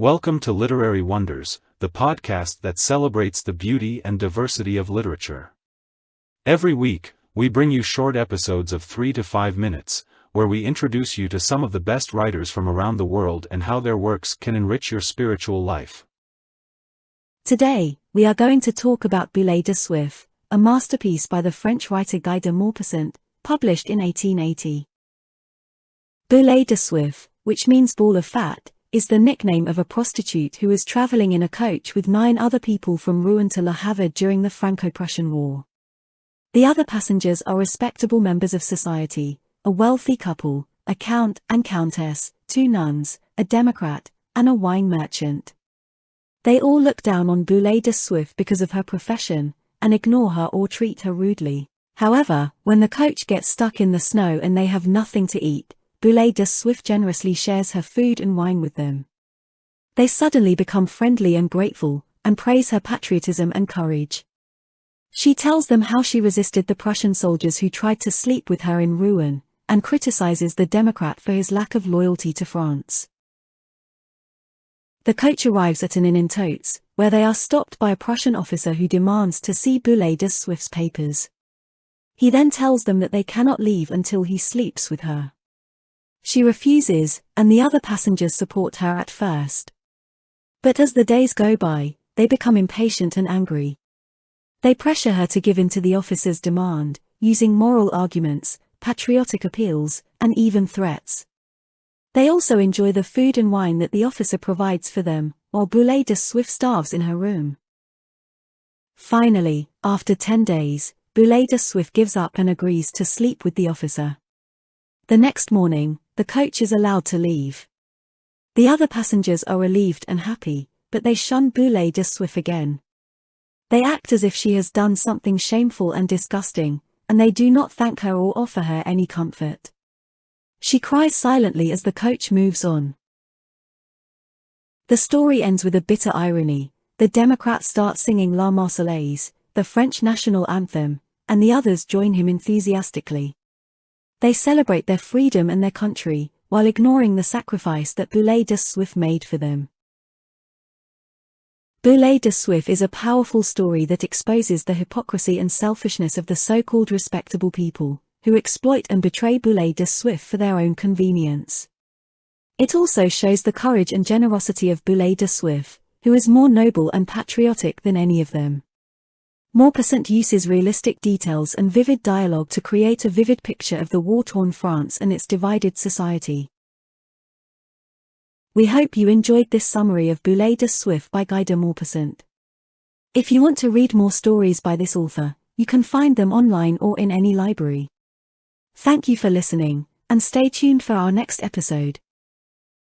Welcome to Literary Wonders, the podcast that celebrates the beauty and diversity of literature. Every week, we bring you short episodes of 3 to 5 minutes, where we introduce you to some of the best writers from around the world and how their works can enrich your spiritual life. Today, we are going to talk about Boule de Suif, a masterpiece by the French writer Guy de Maupassant, published in 1880. Boule de Suif, which means ball of fat, is the nickname of a prostitute who was traveling in a coach with 9 other people from Rouen to Le Havre during the Franco-Prussian War. The other passengers are respectable members of society, a wealthy couple, a count and countess, 2 nuns, a democrat, and a wine merchant. They all look down on Boule de Suif because of her profession, and ignore her or treat her rudely. However, when the coach gets stuck in the snow and they have nothing to eat, Boule de Suif generously shares her food and wine with them. They suddenly become friendly and grateful, and praise her patriotism and courage. She tells them how she resisted the Prussian soldiers who tried to sleep with her in Rouen, and criticizes the Democrat for his lack of loyalty to France. The coach arrives at an inn in Totes, where they are stopped by a Prussian officer who demands to see Boule de Suif's papers. He then tells them that they cannot leave until he sleeps with her. She refuses, and the other passengers support her at first. But as the days go by, they become impatient and angry. They pressure her to give in to the officer's demand, using moral arguments, patriotic appeals, and even threats. They also enjoy the food and wine that the officer provides for them, while Boule de Suif starves in her room. Finally, after 10 days, Boule de Suif gives up and agrees to sleep with the officer. The next morning, the coach is allowed to leave. The other passengers are relieved and happy, but they shun Boule de Suif again. They act as if she has done something shameful and disgusting, and they do not thank her or offer her any comfort. She cries silently as the coach moves on. The story ends with a bitter irony. The Democrat starts singing La Marseillaise, the French national anthem, and the others join him enthusiastically. They celebrate their freedom and their country, while ignoring the sacrifice that Boule de Suif made for them. Boule de Suif is a powerful story that exposes the hypocrisy and selfishness of the so-called respectable people, who exploit and betray Boule de Suif for their own convenience. It also shows the courage and generosity of Boule de Suif, who is more noble and patriotic than any of them. Maupassant uses realistic details and vivid dialogue to create a vivid picture of the war-torn France and its divided society. We hope you enjoyed this summary of Boule de Suif by Guy de Maupassant. If you want to read more stories by this author, you can find them online or in any library. Thank you for listening, and stay tuned for our next episode.